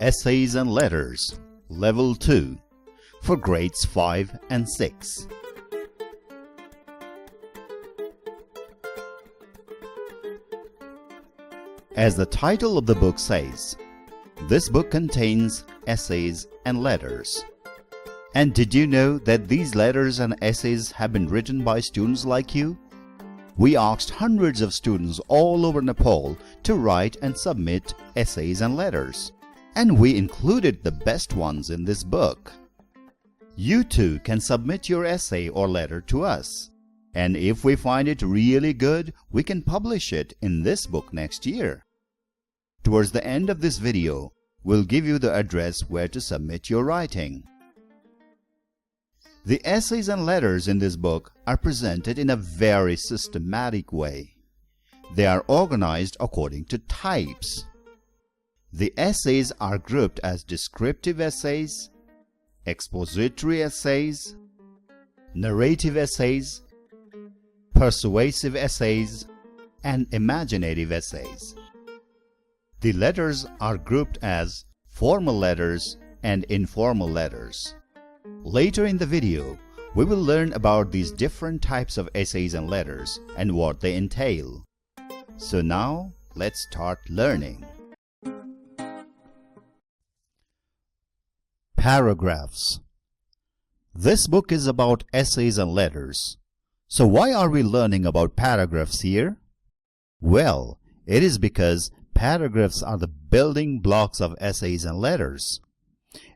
Essays and Letters, Level 2, for grades 5 and 6. As the title of the book says, this book contains essays and letters. And did you know that these letters and essays have been written by students like you? We asked hundreds of students all over Nepal to write and submit essays and letters. And we included the best ones in this book. You too can submit your essay or letter to us. And if we find it really good, we can publish it in this book next year. Towards the end of this video, we'll give you the address where to submit your writing. The essays and letters in this book are presented in a very systematic way. They are organized according to types. The essays are grouped as descriptive essays, expository essays, narrative essays, persuasive essays, and imaginative essays. The letters are grouped as formal letters and informal letters. Later in the video, we will learn about these different types of essays and letters and what they entail. So now, let's start learning. Paragraphs. This book is about essays and letters. So why are we learning about paragraphs here? Well, it is because paragraphs are the building blocks of essays and letters.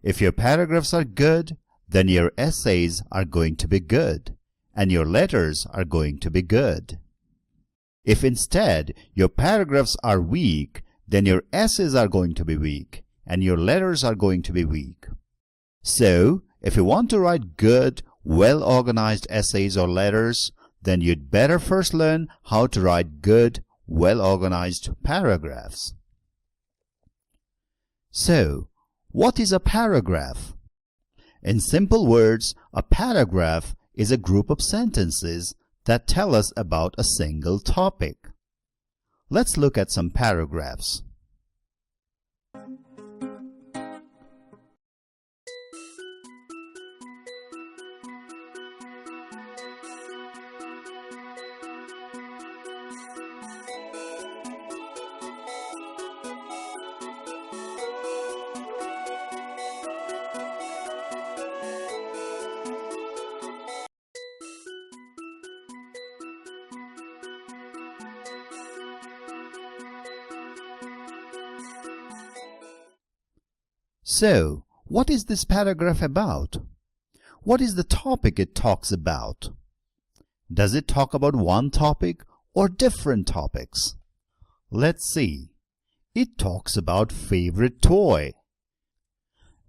If your paragraphs are good, then your essays are going to be good, and your letters are going to be good. If instead your paragraphs are weak, then your essays are going to be weak, and your letters are going to be weak. So, if you want to write good, well-organized essays or letters, then you'd better first learn how to write good, well-organized paragraphs. So, what is a paragraph? In simple words, a paragraph is a group of sentences that tell us about a single topic. Let's look at some paragraphs. So, what is this paragraph about? What is the topic it talks about? Does it talk about one topic or different topics? Let's see. It talks about favorite toy.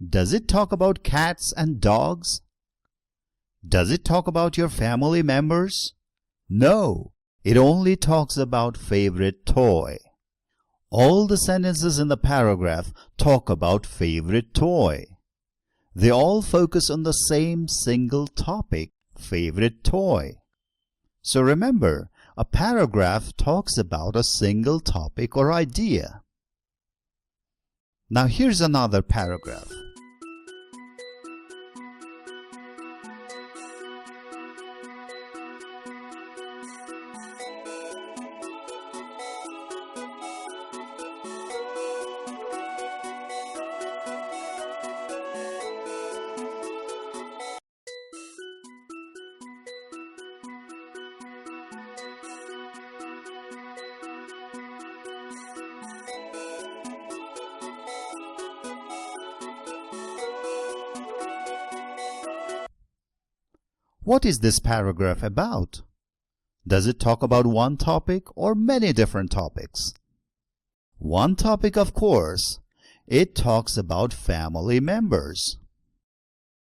Does it talk about cats and dogs? Does it talk about your family members? No, it only talks about favorite toy. All the sentences in the paragraph talk about favorite toy. They all focus on the same single topic, favorite toy. So remember, a paragraph talks about a single topic or idea. Now here's another paragraph. What is this paragraph about? Does it talk about one topic or many different topics? One topic, of course. It talks about family members.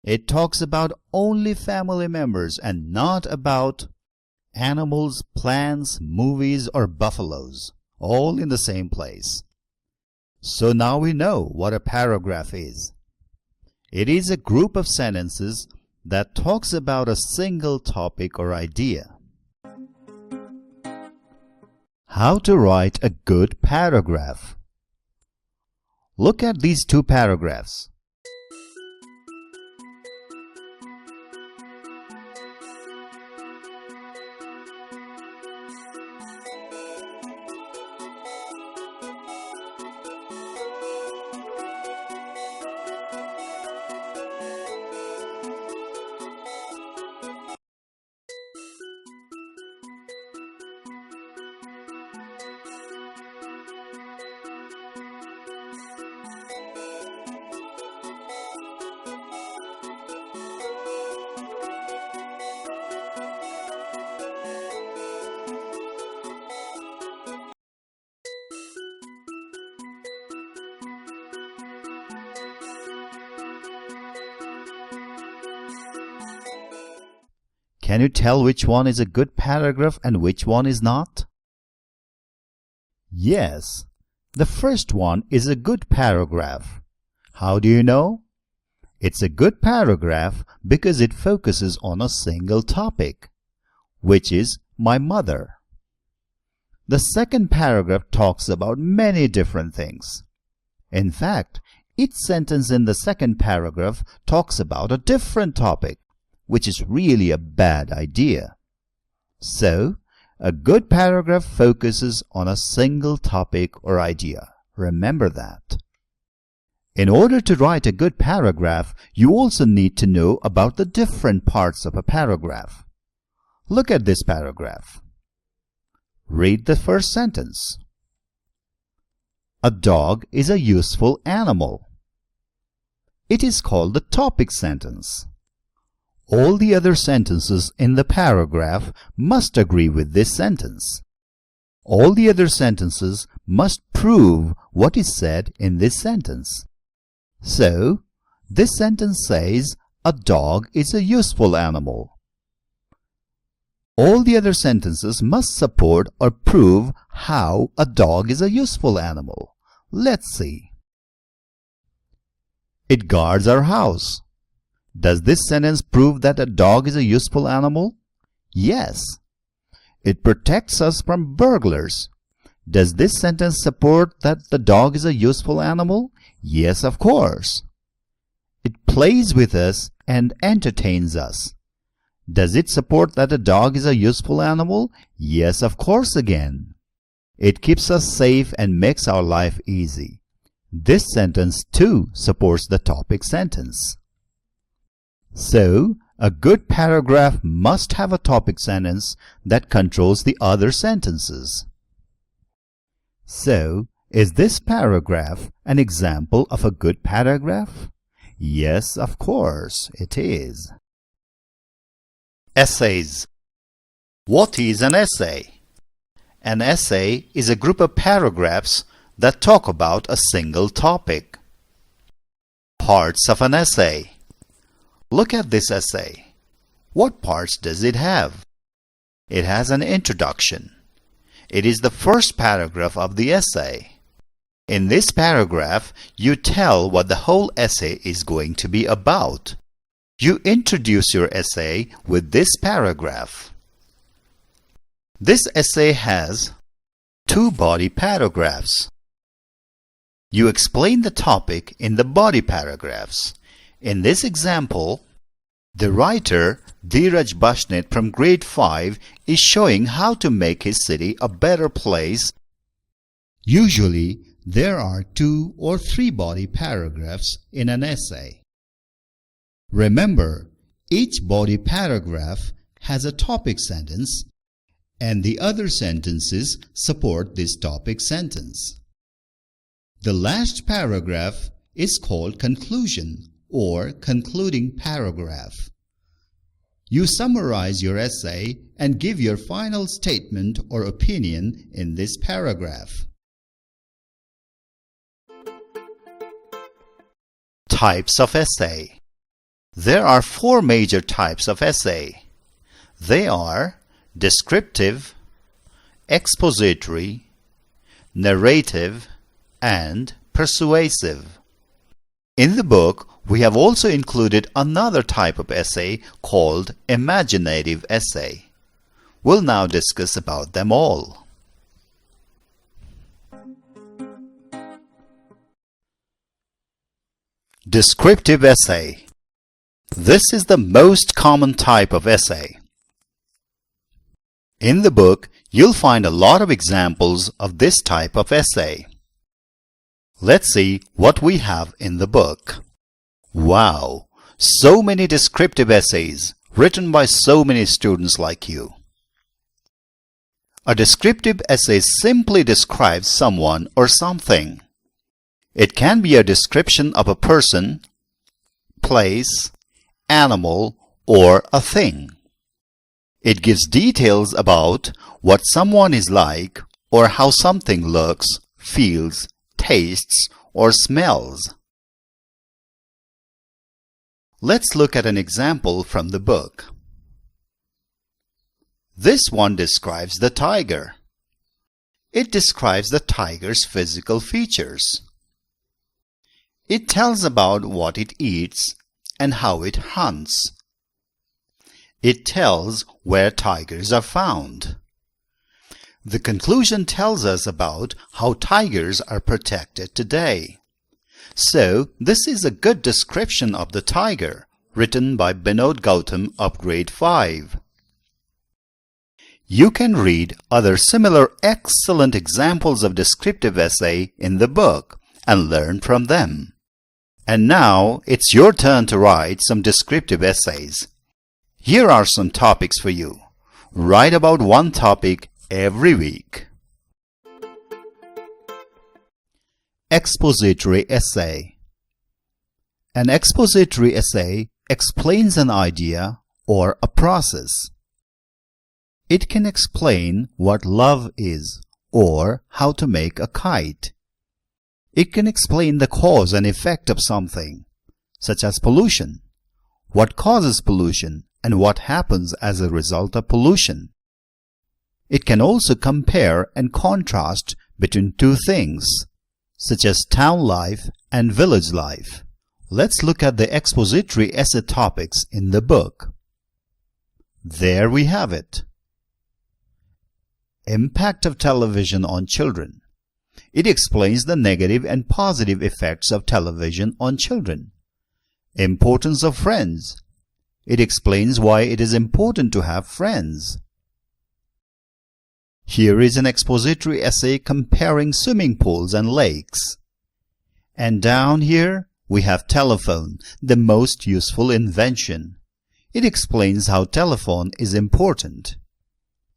It talks about only family members and not about animals, plants, movies, or buffaloes, all in the same place. So now we know what a paragraph is. It is a group of sentences that talks about a single topic or idea. How to write a good paragraph. Look at these two paragraphs. Can you tell which one is a good paragraph and which one is not? Yes, the first one is a good paragraph. How do you know? It's a good paragraph because it focuses on a single topic, which is my mother. The second paragraph talks about many different things. In fact, each sentence in the second paragraph talks about a different topic, which is really a bad idea. So, a good paragraph focuses on a single topic or idea. Remember that. In order to write a good paragraph, you also need to know about the different parts of a paragraph. Look at this paragraph. Read the first sentence. A dog is a useful animal. It is called the topic sentence. All the other sentences in the paragraph must agree with this sentence. All the other sentences must prove what is said in this sentence. So, this sentence says, a dog is a useful animal. All the other sentences must support or prove how a dog is a useful animal. Let's see. It guards our house. Does this sentence prove that a dog is a useful animal? Yes. It protects us from burglars. Does this sentence support that the dog is a useful animal? Yes, of course. It plays with us and entertains us. Does it support that a dog is a useful animal? Yes, of course again. It keeps us safe and makes our life easy. This sentence too supports the topic sentence. So, a good paragraph must have a topic sentence that controls the other sentences. So, is this paragraph an example of a good paragraph? Yes, of course, it is. Essays. What is an essay? An essay is a group of paragraphs that talk about a single topic. Parts of an essay. Look at this essay. What parts does it have? It has an introduction. It is the first paragraph of the essay. In this paragraph, you tell what the whole essay is going to be about. You introduce your essay with this paragraph. This essay has 2 body paragraphs. You explain the topic in the body paragraphs. In this example, the writer Dheeraj Bashnit from grade 5 is showing how to make his city a better place. Usually, there are 2 or 3 body paragraphs in an essay. Remember, each body paragraph has a topic sentence, and the other sentences support this topic sentence. The last paragraph is called conclusion or concluding paragraph. You summarize your essay and give your final statement or opinion in this paragraph. Types of essay. There are 4 major types of essay. They are descriptive, expository, narrative, and persuasive. In the book, we have also included another type of essay called imaginative essay. We'll now discuss about them all. Descriptive essay. This is the most common type of essay. In the book, you'll find a lot of examples of this type of essay. Let's see what we have in the book. Wow! So many descriptive essays written by so many students like you. A descriptive essay simply describes someone or something. It can be a description of a person, place, animal, or a thing. It gives details about what someone is like or how something looks, feels, tastes, or smells. Let's look at an example from the book. This one describes the tiger. It describes the tiger's physical features. It tells about what it eats and how it hunts. It tells where tigers are found. The conclusion tells us about how tigers are protected today. So, this is a good description of the tiger, written by Binod Gautam of grade 5. You can read other similar excellent examples of descriptive essay in the book and learn from them. And now, it's your turn to write some descriptive essays. Here are some topics for you. Write about one topic every week. Expository essay. An expository essay explains an idea or a process. It can explain what love is or how to make a kite. It can explain the cause and effect of something, such as pollution, what causes pollution and what happens as a result of pollution. It can also compare and contrast between two things, such as town life and village life. Let's look at the expository essay topics in the book. There we have it. Impact of television on children. It explains the negative and positive effects of television on children. Importance of friends. It explains why it is important to have friends. Here is an expository essay comparing swimming pools and lakes. And down here we have telephone, the most useful invention. It explains how telephone is important.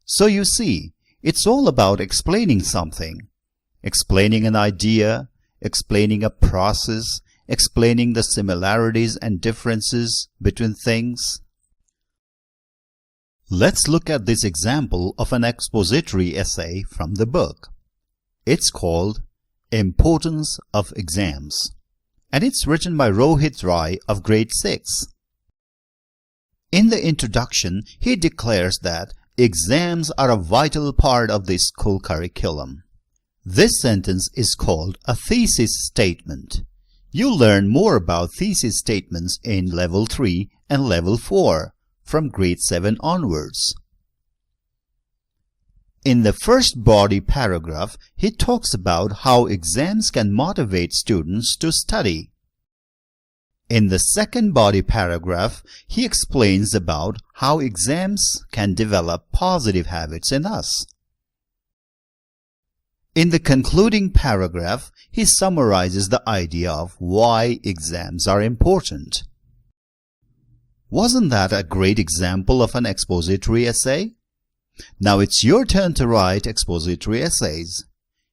So you see, it's all about explaining something. Explaining an idea, explaining a process, explaining the similarities and differences between things. Let's look at this example of an expository essay from the book. It's called Importance of Exams, and it's written by Rohit Rai of grade 6. In the introduction, he declares that exams are a vital part of the school curriculum. This sentence is called a thesis statement. You'll learn more about thesis statements in Level 3 and Level 4 from grade 7 onwards. In the first body paragraph, he talks about how exams can motivate students to study. In the second body paragraph, he explains about how exams can develop positive habits in us. In the concluding paragraph, he summarizes the idea of why exams are important. Wasn't that a great example of an expository essay? Now it's your turn to write expository essays.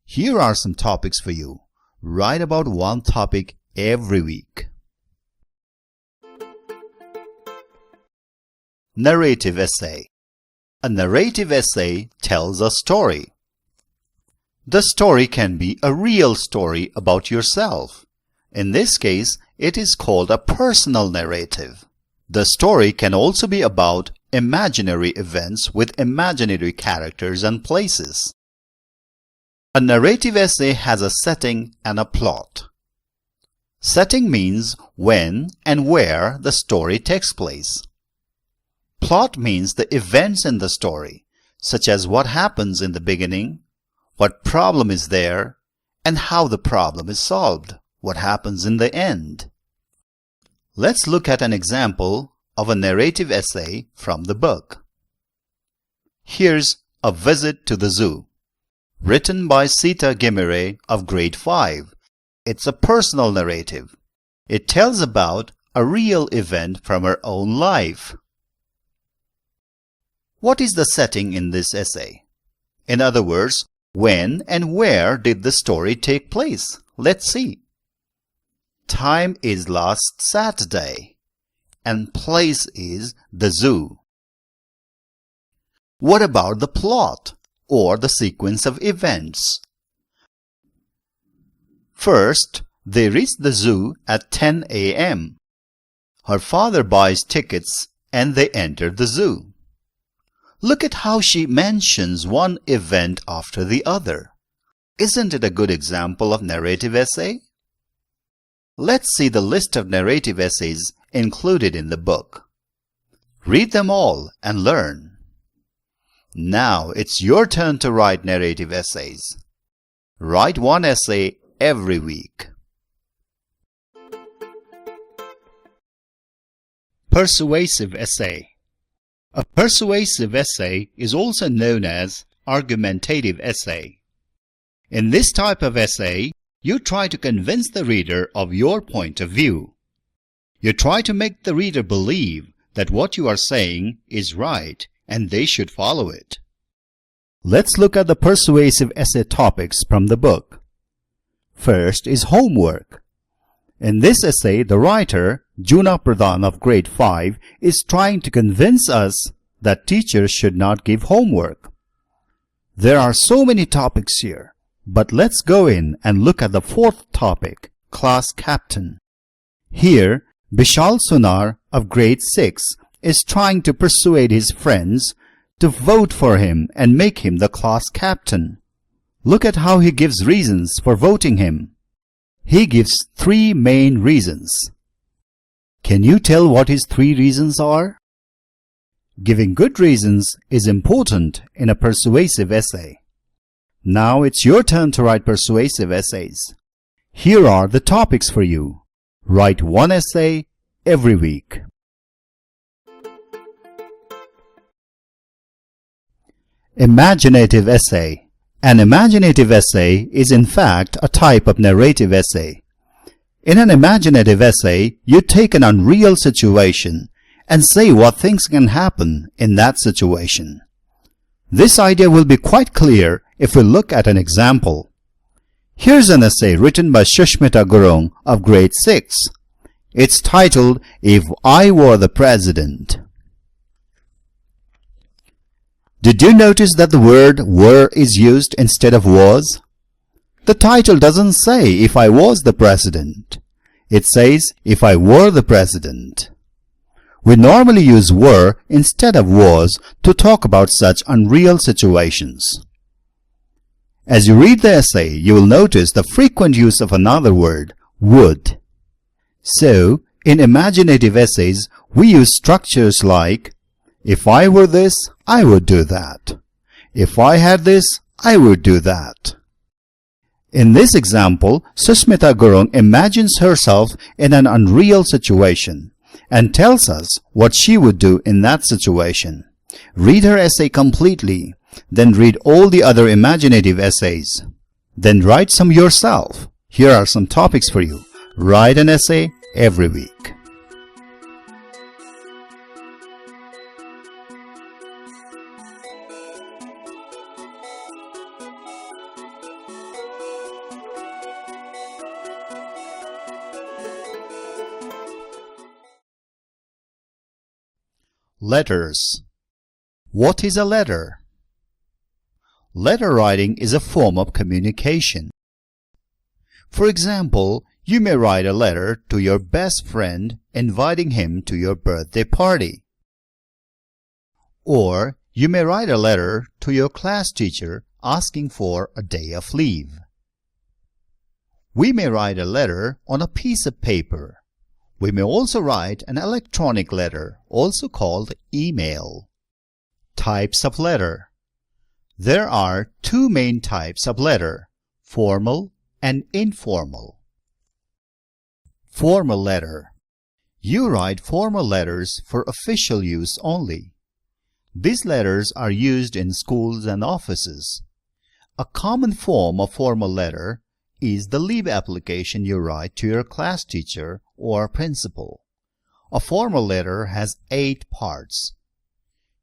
Here are some topics for you. Write about one topic every week. Narrative essay. A narrative essay tells a story. The story can be a real story about yourself. In this case, it is called a personal narrative. The story can also be about imaginary events with imaginary characters and places. A narrative essay has a setting and a plot. Setting means when and where the story takes place. Plot means the events in the story, such as what happens in the beginning, what problem is there, and how the problem is solved, what happens in the end. Let's look at an example of a narrative essay from the book. Here's A Visit to the Zoo, written by Sita Gemire of grade 5. It's a personal narrative. It tells about a real event from her own life. What is the setting in this essay? In other words, when and where did the story take place? Let's see. Time is last Saturday and place is the zoo. What about the plot or the sequence of events? First, they reach the zoo at 10 a.m. Her father buys tickets and they enter the zoo. Look at how she mentions one event after the other. Isn't it a good example of narrative essay? Let's see the list of narrative essays included in the book. Read them all and learn. Now it's your turn to write narrative essays. Write one essay every week. Persuasive essay. A persuasive essay is also known as argumentative essay. In this type of essay, you try to convince the reader of your point of view. You try to make the reader believe that what you are saying is right and they should follow it. Let's look at the persuasive essay topics from the book. First is homework. In this essay, the writer, Juna Pradhan of grade 5, is trying to convince us that teachers should not give homework. There are so many topics here, but let's go in and look at the fourth topic, class captain. Here, Bishal Sunar of grade 6 is trying to persuade his friends to vote for him and make him the class captain. Look at how he gives reasons for voting him. He gives 3 main reasons. Can you tell what his 3 reasons are? Giving good reasons is important in a persuasive essay. Now it's your turn to write persuasive essays. Here are the topics for you. Write one essay every week. Imaginative essay. An imaginative essay is in fact a type of narrative essay. In an imaginative essay, you take an unreal situation and say what things can happen in that situation. This idea will be quite clear if we look at an example. Here's an essay written by Sushmita Gurung of grade 6. It's titled, If I Were the President. Did you notice that the word were is used instead of was? The title doesn't say if I was the president. It says if I were the president. We normally use were instead of was to talk about such unreal situations. As you read the essay, you will notice the frequent use of another word, would. So, in imaginative essays, we use structures like, if I were this, I would do that. If I had this, I would do that. In this example, Sushmita Gurung imagines herself in an unreal situation and tells us what she would do in that situation. Read her essay completely, then read all the other imaginative essays. Then write some yourself. Here are some topics for you. Write an essay every week. Letters. What is a letter? Letter writing is a form of communication. For example, you may write a letter to your best friend inviting him to your birthday party. Or you may write a letter to your class teacher asking for a day of leave. We may write a letter on a piece of paper. We may also write an electronic letter, also called email. Types of letter. There are 2 main types of letter, formal and informal. Formal letter. You write formal letters for official use only. These letters are used in schools and offices. A common form of formal letter is the leave application you write to your class teacher or principal. A formal letter has 8 parts: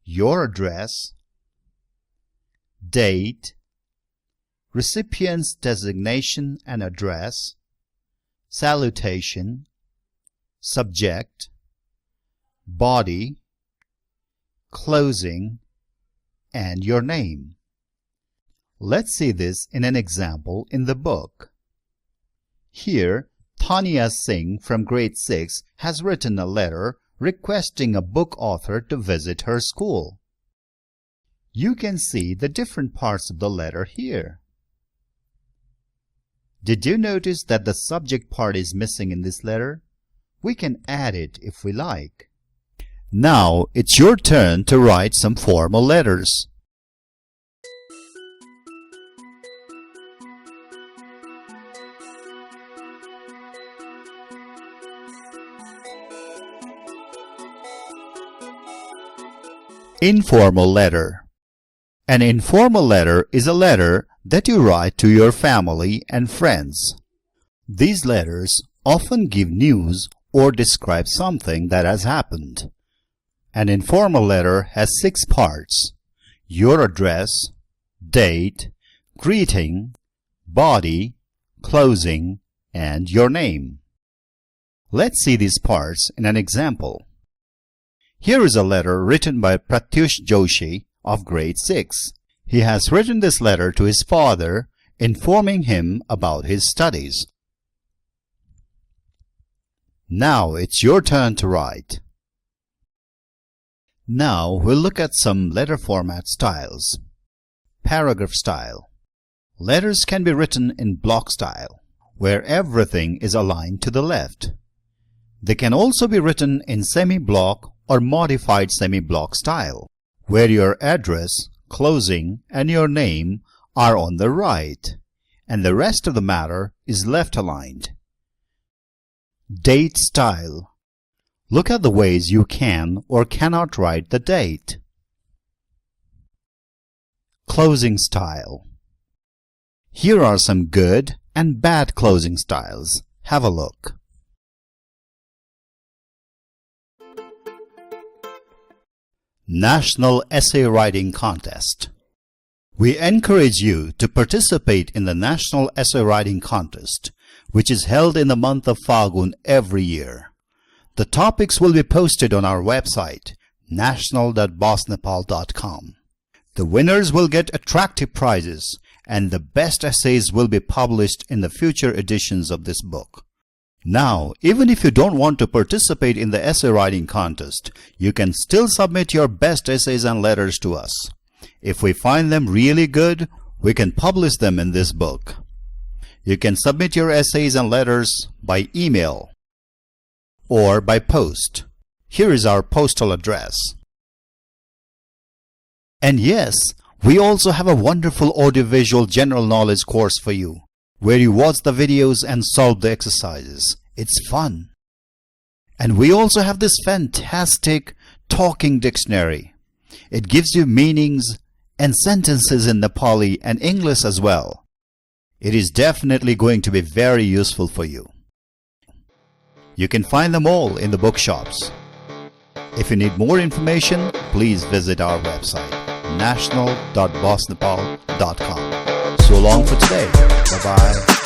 your address, date, recipient's designation and address, salutation, subject, body, closing, and your name. Let's see this in an example in the book. Here, Tanya Singh from grade 6 has written a letter requesting a book author to visit her school. You can see the different parts of the letter here. Did you notice that the subject part is missing in this letter? We can add it if we like. Now it's your turn to write some formal letters. Informal letter. An informal letter is a letter that you write to your family and friends. These letters often give news or describe something that has happened. An informal letter has 6 parts: your address, date, greeting, body, closing, and your name. Let's see these parts in an example. Here is a letter written by Pratyush Joshi of grade 6. He has written this letter to his father, informing him about his studies. Now it's your turn to write. Now we'll look at some letter format styles. Paragraph style. Letters can be written in block style, where everything is aligned to the left. They can also be written in semi-block or modified semi-block style, where your address, closing, and your name are on the right, and the rest of the matter is left aligned. Date style. Look at the ways you can or cannot write the date. Closing style. Here are some good and bad closing styles. Have a look. National Essay Writing Contest. We encourage you to participate in the National Essay Writing Contest, which is held in the month of Fagun every year. The topics will be posted on our website, national.bossnepal.com. The winners will get attractive prizes, and the best essays will be published in the future editions of this book. Now, even if you don't want to participate in the essay writing contest, you can still submit your best essays and letters to us. If we find them really good, we can publish them in this book. You can submit your essays and letters by email or by post. Here is our postal address. And yes, we also have a wonderful audiovisual general knowledge course for you, where you watch the videos and solve the exercises. It's fun. And we also have this fantastic talking dictionary. It gives you meanings and sentences in Nepali and English as well. It is definitely going to be very useful for you. You can find them all in the bookshops. If you need more information, please visit our website, national.bossnepal.com. So long for today. Bye-bye.